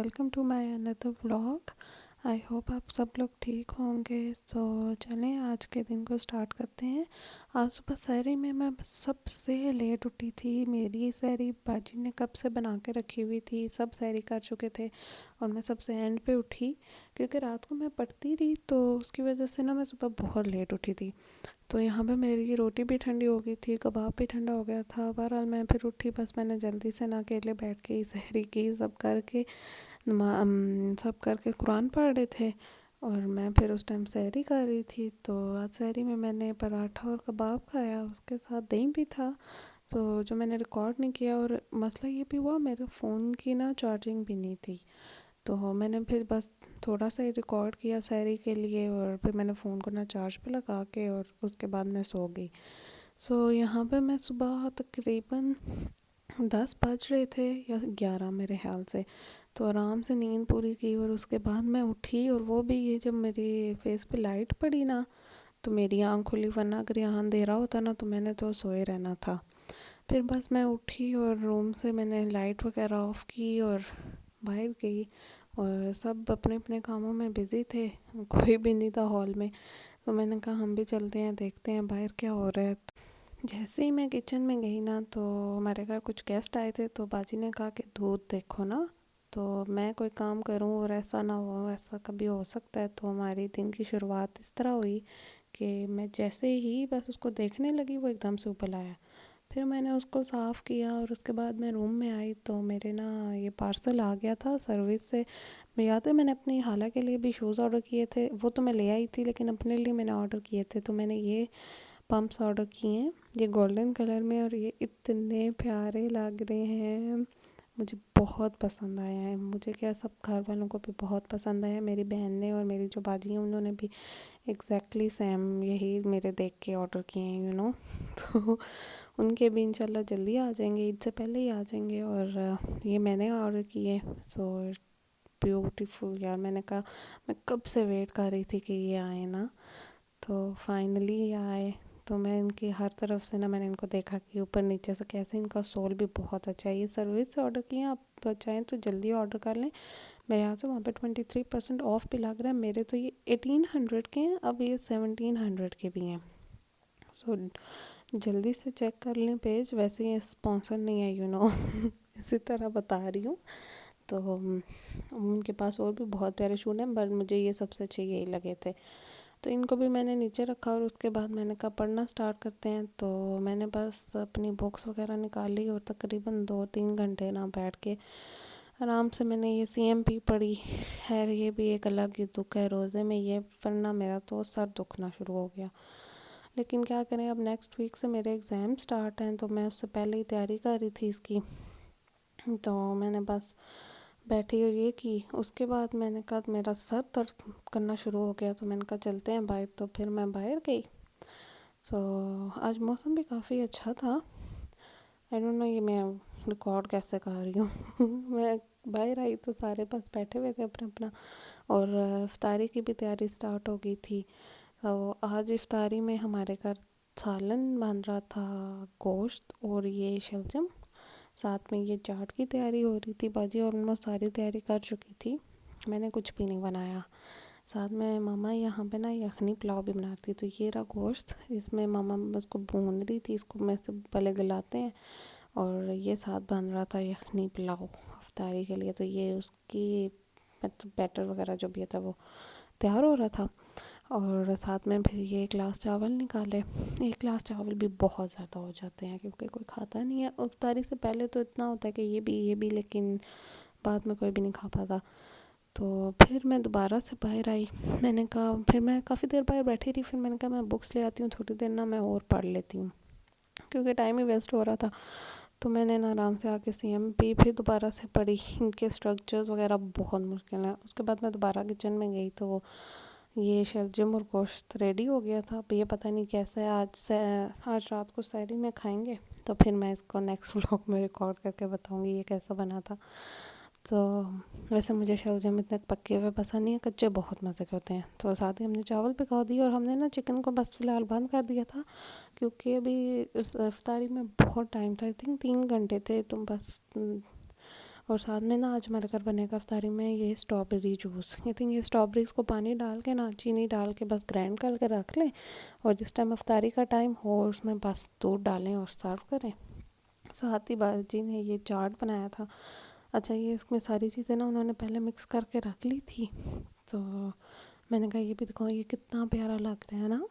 Welcome to my another vlog. I hope आप सब लोग ठीक होंगे। चलें आज के दिन को स्टार्ट करते हैं। आज सुबह सहरी में मैं सबसे लेट उठी थी। मेरी सहरी बाजी ने कब से बना के रखी हुई थी, सब सहरी कर चुके थे और मैं सबसे एंड पे उठी क्योंकि रात को मैं पढ़ती रही तो उसकी वजह से ना मैं सुबह बहुत लेट उठी थी। तो यहाँ पे मेरी रोटी भी ठंडी हो गई थी, कबाब भी ठंडा हो गया था। बहरहाल मैं फिर उठी, बस मैंने जल्दी से ना अकेले बैठ के ही सहरी की, सब करके कुरान पढ़ रहे थे और मैं फिर उस टाइम सहरी कर रही थी। तो आज सहरी में मैंने पराठा और कबाब खाया, उसके साथ दही भी था। तो जो मैंने रिकॉर्ड नहीं किया, और मसला ये भी हुआ मेरे फ़ोन की ना चार्जिंग भी नहीं थी, तो मैंने फिर बस थोड़ा सा ही रिकॉर्ड किया सहरी के लिए और फिर मैंने फ़ोन को ना चार्ज पे लगा के और उसके बाद मैं सो गई। यहाँ पे मैं सुबह तकरीबन 10 बज रहे थे या 11 मेरे ख्याल से, तो आराम से नींद पूरी की और उसके बाद मैं उठी। और वो भी ये जब मेरी फेस पे लाइट पड़ी ना तो मेरी आँख खुली, वरना अगर यहाँ अंधेरा होता ना तो मैंने तो सोए रहना था। फिर बस मैं उठी और रूम से मैंने लाइट वगैरह ऑफ़ की और बाहर गई और सब अपने अपने कामों में बिज़ी थे, कोई भी नहीं था हॉल में। तो मैंने कहा हम भी चलते हैं, देखते हैं बाहर क्या हो रहा है। जैसे ही मैं किचन में गई ना तो हमारे घर कुछ गेस्ट आए थे, तो बाजी ने कहा कि दूध देखो ना। तो मैं कोई काम करूं और ऐसा ना हो, ऐसा कभी हो सकता है। तो हमारी दिन की शुरुआत इस तरह हुई कि मैं जैसे ही बस उसको देखने लगी वो एकदम से ऊपर आया। फिर मैंने उसको साफ़ किया और उसके बाद मैं रूम में आई तो मेरे ना ये पार्सल आ गया था सर्विस से। मैं याद है मैंने अपनी हाला के लिए भी शूज़ ऑर्डर किए थे, वो तो मैं ले आई थी, लेकिन अपने लिए मैंने ऑर्डर किए थे। तो मैंने ये पम्प्स ऑर्डर किए हैं, ये गोल्डन कलर में और ये इतने प्यारे लग रहे हैं। मुझे बहुत पसंद आया है, मुझे क्या सब घर वालों को भी बहुत पसंद आया। मेरी बहन ने और मेरी जो बाजी हैं उन्होंने भी एग्जैक्टली सेम यही मेरे देख के ऑर्डर किए हैं तो उनके भी इंशाल्लाह जल्दी आ जाएंगे, ईद से पहले ही आ जाएंगे। और ये मैंने ऑर्डर किए। सो ब्यूटीफुल यार, मैंने कहा मैं कब से वेट कर रही थी कि ये आए ना, तो फाइनली ये आए। तो मैं इनकी हर तरफ से ना मैंने इनको देखा कि ऊपर नीचे से कैसे, इनका सोल भी बहुत अच्छा है। ये सर्विस से ऑर्डर किए, आप चाहें तो जल्दी ऑर्डर कर लें। मैं यहाँ से वहाँ पे 23% ऑफ भी लग रहा है। मेरे तो ये 1800 के हैं, अब ये 1700 के भी हैं। सो जल्दी से चेक कर लें पेज, वैसे ये स्पॉन्सर नहीं है इसी तरह बता रही हूँ। तो उनके पास और भी बहुत प्यारे शूट हैं, बट मुझे ये सबसे अच्छे यही लगे थे। तो इनको भी मैंने नीचे रखा और उसके बाद मैंने कहा पढ़ना स्टार्ट करते हैं। तो मैंने बस अपनी बुक्स वगैरह निकाली और तकरीबन 2-3 घंटे ना बैठ के आराम से मैंने ये CMP पढ़ी। खैर ये भी एक अलग ही दुख है, रोज़े में ये पढ़ना मेरा तो सर दुखना शुरू हो गया। लेकिन क्या करें, अब नेक्स्ट वीक से मेरे एग्ज़ाम स्टार्ट हैं, तो मैं उससे पहले ही तैयारी कर रही थी इसकी। तो मैंने बस बैठी और ये की। उसके बाद मैंने कहा मेरा सर दर्द करना शुरू हो गया, तो मैंने कहा चलते हैं बाहर। तो फिर मैं बाहर गई। आज मौसम भी काफ़ी अच्छा था। आई डोंट नो ये मैं रिकॉर्ड कैसे कर रही हूँ मैं बाहर आई तो सारे बस बैठे हुए थे अपना अपना, और इफ्तारी की भी तैयारी स्टार्ट हो गई थी। तो आज इफ्तारी में हमारे घर सालन बन रहा था, गोश्त और ये शलजम, साथ में ये चाट की तैयारी हो रही थी। बाजी ऑलमोस्ट सारी तैयारी कर चुकी थी, मैंने कुछ भी नहीं बनाया। साथ में मामा यहाँ पे ना यखनी पुलाव भी बनाती। तो ये रहा गोश्त, इसमें मामा उसको भून रही थी, इसको में से पहले गलाते हैं, और ये साथ बन रहा था यखनी पुलाव इफ्तारी के लिए। तो ये उसकी मतलब बैटर वगैरह जो भी था वो तैयार हो रहा था। और साथ में फिर ये 1 गिलास चावल निकाले। 1 गिलास चावल भी बहुत ज़्यादा हो जाते हैं क्योंकि कोई खाता नहीं है। इफ्तारी से पहले तो इतना होता है कि ये भी, लेकिन बाद में कोई भी नहीं खा पाता। तो फिर मैं दोबारा से बाहर आई। मैंने कहा, फिर मैं काफ़ी देर बाहर बैठी रही। फिर मैंने कहा मैं बुक्स ले आती हूँ, थोड़ी देर ना मैं और पढ़ लेती हूँ क्योंकि टाइम ही वेस्ट हो रहा था। तो मैंने ना आराम से आके CMP फिर दोबारा से पढ़ी। इनके स्ट्रक्चर्स वगैरह बहुत मुश्किल हैं। उसके बाद मैं दोबारा किचन में गई तो ये शलजम और गोश्त रेडी हो गया था। अब ये पता नहीं कैसे आज रात को सहरी में खाएंगे, तो फिर मैं इसको नेक्स्ट व्लॉग में रिकॉर्ड करके बताऊंगी ये कैसा बना था। तो वैसे मुझे शलजम इतने पक्के हुए पसंद नहीं है, कच्चे बहुत मज़े के होते हैं। तो साथ ही हमने चावल पका दिए और हमने ना चिकन को बस फ़िलहाल बंद कर दिया था क्योंकि अभी इस इफ्तारी में बहुत टाइम था। आई थिंक 3 घंटे थे, तो बस और साथ में ना आज हमारे घर बनेगा इफ्तारी में ये स्ट्रॉबेरी जूस। आई थिंक ये स्ट्रॉबेरीज को पानी डाल के ना चीनी डाल के बस ग्राइंड करके रख लें, और जिस टाइम इफ्तारी का टाइम हो उसमें बस दूध डालें और सर्व करें। साथ ही बाजी ने ये चाट बनाया था। अच्छा, ये इसमें सारी चीज़ें ना उन्होंने पहले मिक्स करके रख ली थी, तो मैंने कहा ये भी दिखाओ, ये कितना प्यारा लग रहा है ना।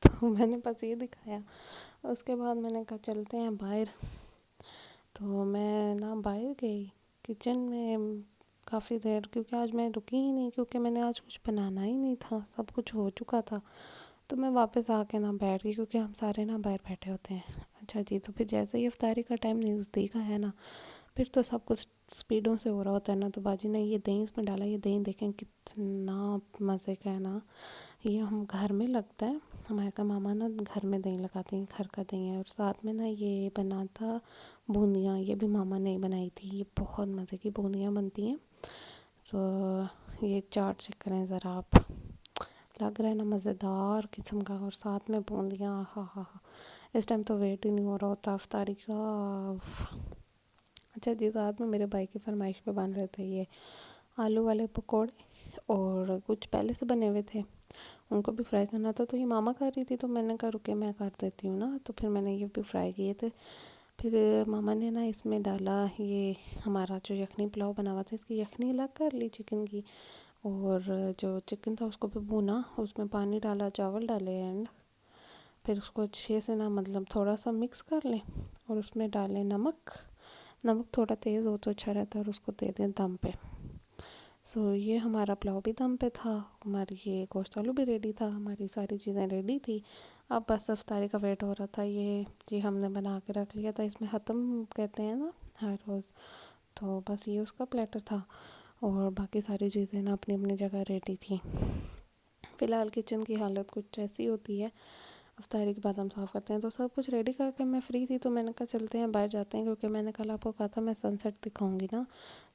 तो मैंने बस ये दिखाया। उसके बाद मैंने कहा चलते हैं बाहर। तो मैं ना बाहर गई किचन में काफ़ी देर, क्योंकि आज मैं रुकी ही नहीं, क्योंकि मैंने आज कुछ बनाना ही नहीं था, सब कुछ हो चुका था। तो मैं वापस आके ना बैठ गई, क्योंकि हम सारे ना बाहर बैठे होते हैं। अच्छा जी, तो फिर जैसे ही इफ्तारी का टाइम नज़दीक आया ना, फिर तो सब कुछ स्पीडों से हो रहा होता है ना। तो बाजी ने ये दही इसमें डाला, ये दही देखें कितना मज़े का है ना। ये हम घर में लगता है, हमारे का मामा ना घर में दही लगाते हैं, घर का दही है। और साथ में ना ये बना था बूंदियाँ, ये भी मामा ने बनाई थी। ये बहुत मज़े की बूंदियाँ बनती हैं। तो ये चाट चेक करें ज़रा आप, लग रहा है ना मज़ेदार किस्म का। और साथ में बूंदियाँ, हाँ हाँ हाँ, इस टाइम तो वेट ही नहीं हो रहा होता इफ्तारी का। अच्छा जी, साथ में मेरे भाई की फरमाइश पे बन रहे थे ये आलू वाले पकोड़े, और कुछ पहले से बने हुए थे, उनको भी फ्राई करना था। तो ये मामा कर रही थी, तो मैंने कहा रुके मैं कर देती हूँ ना। तो फिर मैंने ये भी फ्राई किए थे। फिर मामा ने ना इसमें डाला ये हमारा जो यखनी पुलाव बना हुआ था, इसकी यखनी अलग कर ली चिकन की, और जो चिकन था उसको भी भुना, उसमें पानी डाला, चावल डाले, एंड फिर उसको अच्छे से ना मतलब थोड़ा सा मिक्स कर लें, और उसमें डालें नमक। नमक थोड़ा तेज़ हो तो अच्छा रहता है, और उसको दे दें दम पे। सो ये हमारा पुलाव भी दम पे था, हमारी ये गोश्त आलू भी रेडी था, हमारी सारी चीज़ें रेडी थी। अब बस इफ्तारी का वेट हो रहा था। ये जी हमने बना के रख लिया था, इसमें ख़त्म कहते हैं ना हर रोज़। तो बस ये उसका प्लेटर था, और बाकी सारी चीज़ें ना अपनी अपनी जगह रेडी थी। फ़िलहाल किचन की हालत कुछ ऐसी होती है, इफ्तारी के बाद हम साफ़ करते हैं। तो सब कुछ रेडी करके मैं फ्री थी, तो मैंने कहा चलते हैं बाहर जाते हैं, क्योंकि मैंने कल आपको कहा था मैं सनसेट दिखाऊंगी ना।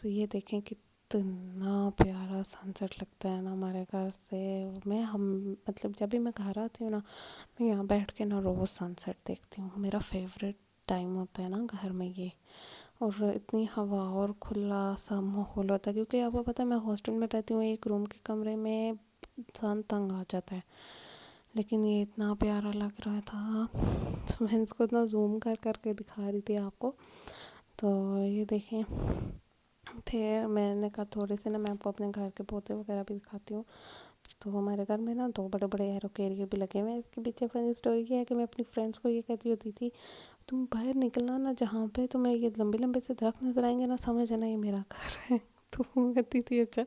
तो ये देखें कितना प्यारा सनसेट लगता है ना हमारे घर से। मैं हम मतलब जब भी मैं घर आती हूँ ना, मैं यहाँ बैठ के ना रोज़ सनसेट देखती हूँ। मेरा फेवरेट टाइम होता है ना घर में ये, और इतनी हवा और खुला सा माहौल होता है। क्योंकि आपको पता है मैं हॉस्टल में रहती हूँ, एक रूम के कमरे में इंसान तंग आ जाता है, लेकिन ये इतना प्यारा लग रहा था, तो मैं इसको इतना जूम कर करके दिखा रही थी आपको। तो ये देखें, फिर मैंने कहा थोड़े से ना मैं आपको अपने घर के पौधे वगैरह भी दिखाती हूँ। तो हमारे घर में ना 2 बड़े बड़े एरोकेरिया भी लगे हुए हैं। इसके पीछे फनी स्टोरी ये है कि मैं अपनी फ्रेंड्स को ये कहती होती थी, तुम बाहर निकलना ना, जहाँ पे तुम्हें ये लंबे लंबे से दरख्त नज़र आएंगे ना, समझ जाना ये मेरा घर है। तो वो कहती थी अच्छा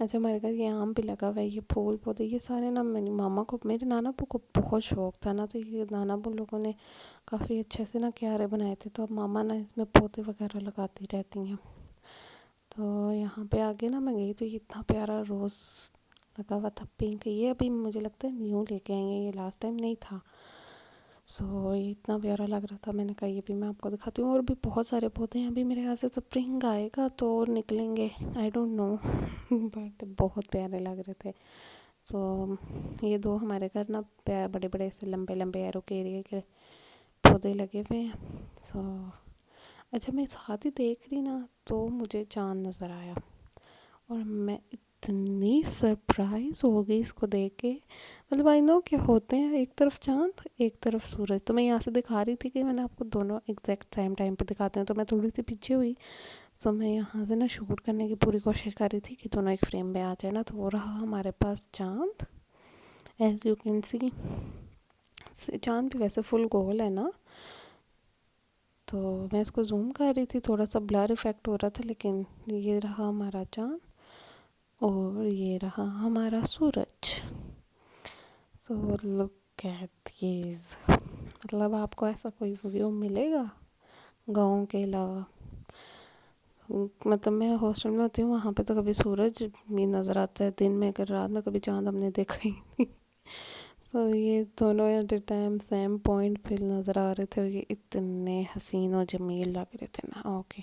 अच्छा। हमारे घर ये आम भी लगा हुआ है, ये फूल पौधे, ये सारे ना मेरी मामा को, मेरे नाना पू को बहुत शौक था ना। तो ये नाना पू लोगों ने काफ़ी अच्छे से ना क्यारे बनाए थे, तो अब मामा ना इसमें पौधे वगैरह लगाती रहती हैं। तो यहाँ पे आगे ना मैं गई, तो ये इतना प्यारा रोज़ लगा हुआ था पिंक। ये अभी मुझे लगता है न्यू लेके आई हैं, ये लास्ट टाइम नहीं था। सो ये इतना प्यारा लग रहा था, मैंने कहा ये भी मैं आपको दिखाती हूँ। और भी बहुत सारे पौधे हैं, अभी मेरे ख्याल से स्प्रिंग आएगा तो और निकलेंगे, आई डोंट नो। बट बहुत प्यारे लग रहे थे। तो ये 2 हमारे घर ना बड़े बड़े से लंबे लंबे एरोकेरिया के पौधे लगे हुए हैं। सो अच्छा, मैं साथ ही देख रही ना, तो मुझे चाँद नज़र आया, और मैं इतनी सरप्राइज हो गई इसको देख के। मतलब आई नो कि होते हैं एक तरफ चाँद एक तरफ सूरज। तो मैं यहाँ से दिखा रही थी कि मैंने आपको दोनों एग्जैक्ट सेम टाइम पे दिखाते हैं, तो मैं थोड़ी सी पीछे हुई। तो मैं यहाँ से ना शूट करने की पूरी कोशिश कर रही थी कि दोनों एक फ्रेम में आ जाए ना। तो वो रहा हमारे पास चाँद, एज यू कैन सी। चाँद भी वैसे फुल गोल है ना। तो मैं इसको जूम कर रही थी, थोड़ा सा ब्लर इफेक्ट हो रहा था, लेकिन ये रहा हमारा चाँद, और ये रहा हमारा सूरज। So look at these. मतलब आपको ऐसा कोई व्यू मिलेगा गाँव के अलावा। मतलब मैं हॉस्टल में होती हूँ, वहाँ पे तो कभी सूरज भी नज़र आता है दिन में, अगर रात में कभी चाँद हमने देखा ही नहीं। तो ये दोनों at a time same point पे नज़र आ रहे थे, और ये इतने हसीन और जमील लग रहे थे ना। ओके,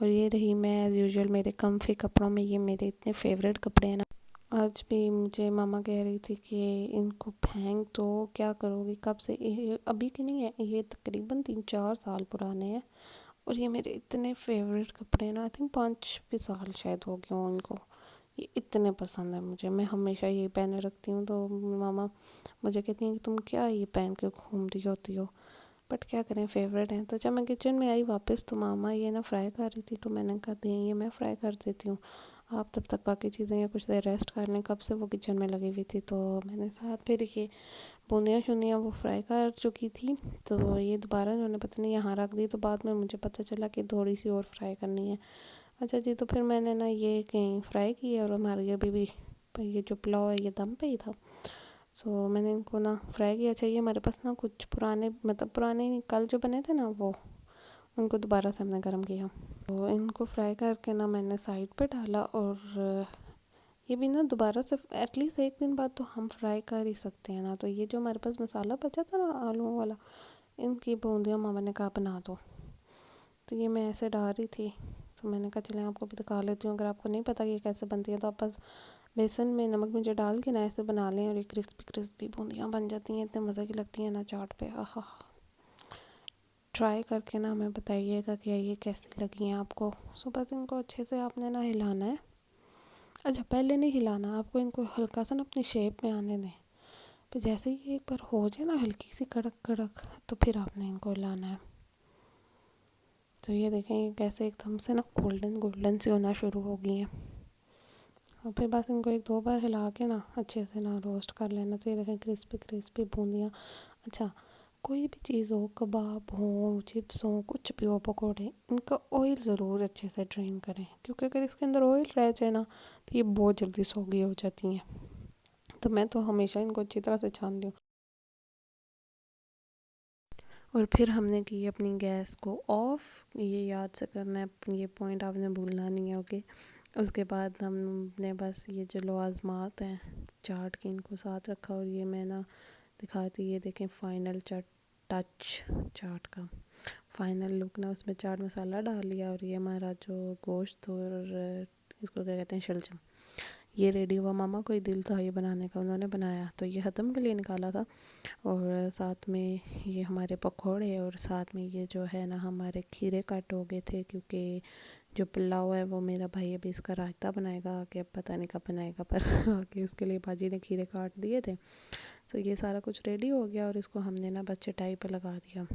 और ये रही मैं एज़ यूजुअल मेरे कम्फी कपड़ों में। ये मेरे इतने फेवरेट कपड़े हैं ना। आज भी मुझे मामा कह रही थी कि इनको फेंक तो क्या करोगी, कब से, अभी के नहीं है ये, तकरीबन 3-4 साल पुराने हैं, और ये मेरे इतने फेवरेट कपड़े हैं ना, आई थिंक 5 भी साल शायद हो गए हों उनको। ये इतने पसंद है मुझे, मैं हमेशा यही पहने रखती हूँ। तो मामा मुझे कहती हैं कि तुम क्या ये पहन के घूम रही होती हो, बट क्या करें, फेवरेट हैं। तो जब मैं किचन में आई वापस तो मामा ये ना फ्राई कर रही थी, तो मैंने कहा दी ये मैं फ्राई कर देती हूँ, आप तब तक बाकी चीज़ें या कुछ देर रेस्ट कर लें। कब से वो किचन में लगी हुई थी, तो मैंने साथ फिर ये बूंदियाँ शूंदियाँ वो फ्राई कर चुकी थी। तो ये दोबारा उन्होंने पता नहीं यहाँ रख दी, तो बाद में मुझे पता चला कि थोड़ी सी और फ्राई करनी है। अच्छा जी, तो फिर मैंने ना ये कहीं फ्राई की है, और हमारे अभी भी ये जो पुलाव है ये दम पे ही था। सो मैंने इनको ना फ्राई किया। अच्छा, ये हमारे पास ना कुछ पुराने, मतलब पुराने नहीं, कल जो बने थे ना वो, उनको दोबारा से हमने गर्म किया। तो इनको फ्राई करके ना मैंने साइड पे डाला। और ये भी ना दोबारा से एटलीस्ट एक दिन बाद तो हम फ्राई कर ही सकते हैं ना। तो ये जो हमारे पास मसाला बचा था ना आलूओं वाला, इनकी बूंदियाँ मामा ने कहा बना दो। तो ये मैं ऐसे डाल रही थी, तो मैंने कहा चलें आपको भी दिखा लेती हूँ। अगर आपको नहीं पता कि ये कैसे बनती है, तो आप बस बेसन में नमक मिर्च डाल के ना ऐसे बना लें, और ये क्रिस्पी क्रिस्पी बूंदियाँ बन जाती हैं। इतने मज़े की लगती हैं ना चाट पे, आहा। ट्राई करके ना हमें बताइएगा कि ये कैसी लगी हैं आपको। सो बस इनको अच्छे से आपने ना हिलाना है। अच्छा, पहले नहीं हिलाना, आपको इनको हल्का सा ना अपनी शेप में आने दें। फिर जैसे ही एक बार हो जाए ना हल्की सी कड़क कड़क, तो फिर आपने इनको हिलाना है। तो ये देखें ये कैसे एकदम से ना गोल्डन गोल्डन सी होना शुरू हो गई हैं। और फिर बस इनको 1-2 बार हिला के ना अच्छे से ना रोस्ट कर लेना। तो ये देखें क्रिस्पी क्रिस्पी बूंदियाँ। अच्छा, कोई भी चीज़ हो, कबाब हो, चिप्स हो, कुछ भी हो, पकौड़े, इनका ऑयल ज़रूर अच्छे से ड्रेन करें, क्योंकि अगर इसके अंदर ऑयल रह जाए ना तो ये बहुत जल्दी सौगी हो जाती हैं। तो मैं तो हमेशा इनको अच्छी तरह से छानती हूँ। और फिर हमने की अपनी गैस को ऑफ़, ये याद से करना है, ये पॉइंट आपने भूलना नहीं है, ओके। उसके बाद हमने बस ये जो लवाजमात हैं चाट के, इनको साथ रखा। और ये मैं ना दिखाती, ये देखें फाइनल टच चाट का फाइनल लुक ना, उसमें चाट मसाला डाल लिया। और ये हमारा जो गोश्त और इसको क्या कहते हैं, शलजम, ये रेडी हुआ। मामा को ही दिल था ये बनाने का, उन्होंने बनाया, तो ये ख़त्म के लिए निकाला था। और साथ में ये हमारे पकौड़े, और साथ में ये जो है ना हमारे खीरे कट हो गए थे, क्योंकि जो पुलाव है वो मेरा भाई अभी इसका रायता बनाएगा आके, अब पता नहीं कब बनाएगा, पर आके उसके लिए बाजी ने खीरे काट दिए थे। तो ये सारा कुछ रेडी हो गया, और इसको हमने ना बस चटाई पे लगा दिया।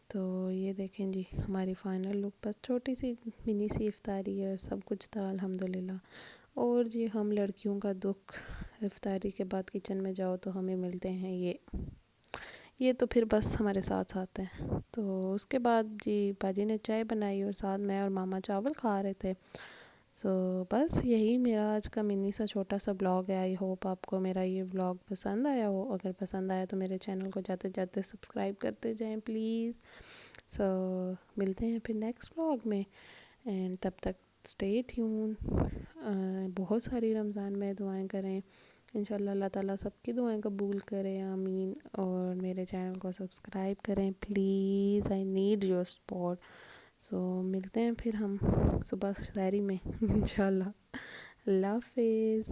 तो ये देखें जी हमारी फ़ाइनल लुक, बस छोटी सी मिनी सी इफ्तारी है, सब कुछ था अल्हम्दुलिल्लाह। और जी हम लड़कियों का दुख, इफ्तारी के बाद किचन में जाओ तो हमें मिलते हैं ये तो फिर बस हमारे साथ साथ हैं। तो उसके बाद जी बाजी ने चाय बनाई, और साथ मैं और मामा चावल खा रहे थे। सो बस यही मेरा आज का मिनी सा छोटा सा ब्लॉग है। आई होप आपको मेरा ये ब्लॉग पसंद आया हो। अगर पसंद आया तो मेरे चैनल को जाते जाते सब्सक्राइब करते जाएं प्लीज़। सो मिलते हैं फिर नेक्स्ट ब्लॉग में, एंड तब तक स्टे ट्यून। बहुत सारी रमज़ान में दुआएं करें, इंशाल्लाह अल्लाह ताला सबकी दुआएं कबूल करे, आमीन। और मेरे चैनल को सब्सक्राइब करें please, I need your support. So मिलते हैं फिर हम सुबह सहरी में इंशाल्लाह। अल्लाह हाफिज़।